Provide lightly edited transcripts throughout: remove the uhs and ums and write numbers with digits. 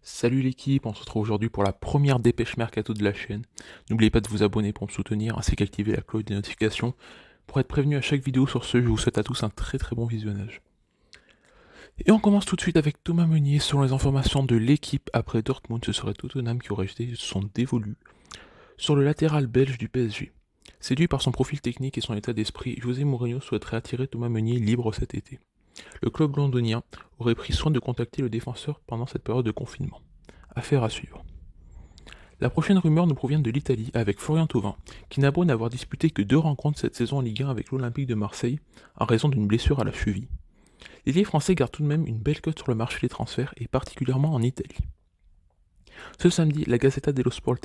Salut l'équipe, on se retrouve aujourd'hui pour la première dépêche mercato de la chaîne. N'oubliez pas de vous abonner pour me soutenir ainsi qu'activer la cloche des notifications pour être prévenu à chaque vidéo. Sur ce, je vous souhaite à tous un très bon visionnage. Et on commence tout de suite avec Thomas Meunier. Selon les informations de l'équipe, après Dortmund, ce serait Tottenham qui aurait jeté son dévolu sur le latéral belge du PSG. Séduit par son profil technique et son état d'esprit, José Mourinho souhaiterait attirer Thomas Meunier libre cet été. Le club londonien aurait pris soin de contacter le défenseur pendant cette période de confinement. Affaire à suivre. La prochaine rumeur nous provient de l'Italie avec Florian Thauvin, qui n'a beau n'avoir disputé que 2 rencontres cette saison en Ligue 1 avec l'Olympique de Marseille, en raison d'une blessure à la cheville. L'ailier français garde tout de même une belle cote sur le marché des transferts et particulièrement en Italie. Ce samedi, la Gazzetta dello Sport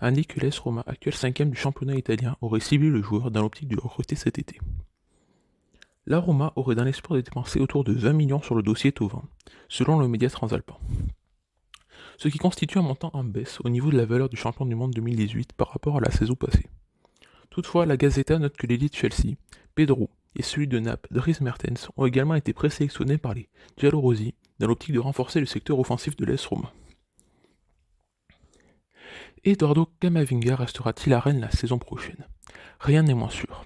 indique que l'AS Roma, actuel 5ème du championnat italien, aurait ciblé le joueur dans l'optique de le recruter cet été. La Roma aurait dans l'espoir de dépenser autour de 20 millions sur le dossier Thauvin, selon le média transalpin, ce qui constitue un montant en baisse au niveau de la valeur du champion du monde 2018 par rapport à la saison passée. Toutefois, la Gazzetta note que l'élite Chelsea, Pedro et celui de Naples, Dries Mertens, ont également été présélectionnés par les Giallorossi dans l'optique de renforcer le secteur offensif de l'AS Roma. Eduardo Camavinga restera-t-il à Rennes la saison prochaine? Rien n'est moins sûr.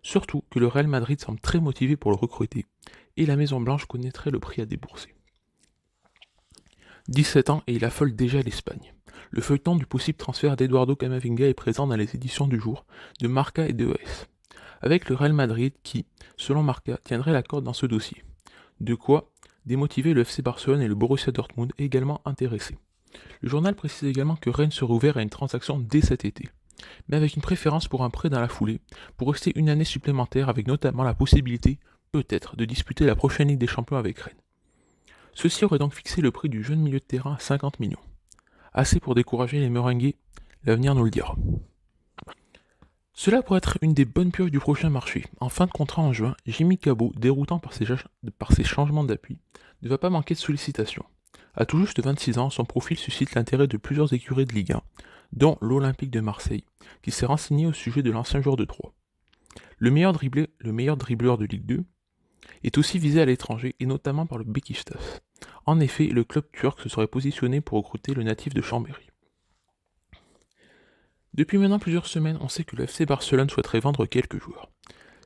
Surtout que le Real Madrid semble très motivé pour le recruter, et la Maison Blanche connaîtrait le prix à débourser. 17 ans et il affole déjà l'Espagne. Le feuilleton du possible transfert d'Eduardo Camavinga est présent dans les éditions du jour de Marca et de ES, avec le Real Madrid qui, selon Marca, tiendrait la corde dans ce dossier. De quoi démotiver le FC Barcelone et le Borussia Dortmund également intéressés. Le journal précise également que Rennes serait ouvert à une transaction dès cet été, mais avec une préférence pour un prêt dans la foulée, pour rester une année supplémentaire avec notamment la possibilité, peut-être, de disputer la prochaine Ligue des Champions avec Rennes. Ceci aurait donc fixé le prix du jeune milieu de terrain à 50 millions. Assez pour décourager les meringues, l'avenir nous le dira. Cela pourrait être une des bonnes pioches du prochain marché. En fin de contrat en juin, Jimmy Cabot, déroutant par ses changements d'appui, ne va pas manquer de sollicitations. À tout juste 26 ans, son profil suscite l'intérêt de plusieurs écuries de Ligue 1, dont l'Olympique de Marseille, qui s'est renseigné au sujet de l'ancien joueur de Troyes. Le meilleur dribbleur de Ligue 2 est aussi visé à l'étranger et notamment par le Beşiktaş. En effet, le club turc se serait positionné pour recruter le natif de Chambéry. Depuis maintenant plusieurs semaines, on sait que le FC Barcelone souhaiterait vendre quelques joueurs.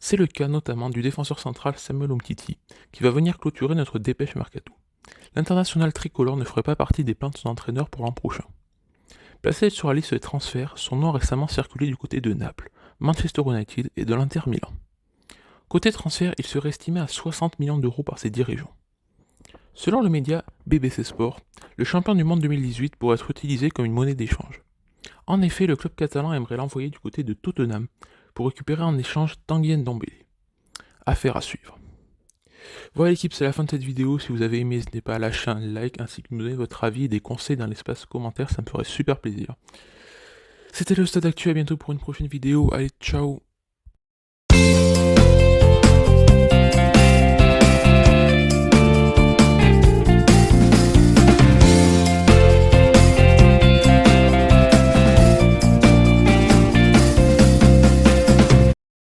C'est le cas notamment du défenseur central Samuel Umtiti, qui va venir clôturer notre dépêche mercato. L'international tricolore ne ferait pas partie des plans de son entraîneur pour l'an prochain. Placé sur la liste des transferts, son nom a récemment circulé du côté de Naples, Manchester United et de l'Inter Milan. Côté transfert, il serait estimé à 60 millions d'euros par ses dirigeants. Selon le média BBC Sport, le champion du monde 2018 pourrait être utilisé comme une monnaie d'échange. En effet, le club catalan aimerait l'envoyer du côté de Tottenham pour récupérer en échange Tanguy Ndombele. Affaire à suivre. Voilà l'équipe, c'est la fin de cette vidéo. Si vous avez aimé, n'hésitez pas à lâcher un like ainsi que me donner votre avis et des conseils dans l'espace commentaire, ça me ferait super plaisir. C'était le Stade Actu, à bientôt pour une prochaine vidéo. Allez, ciao!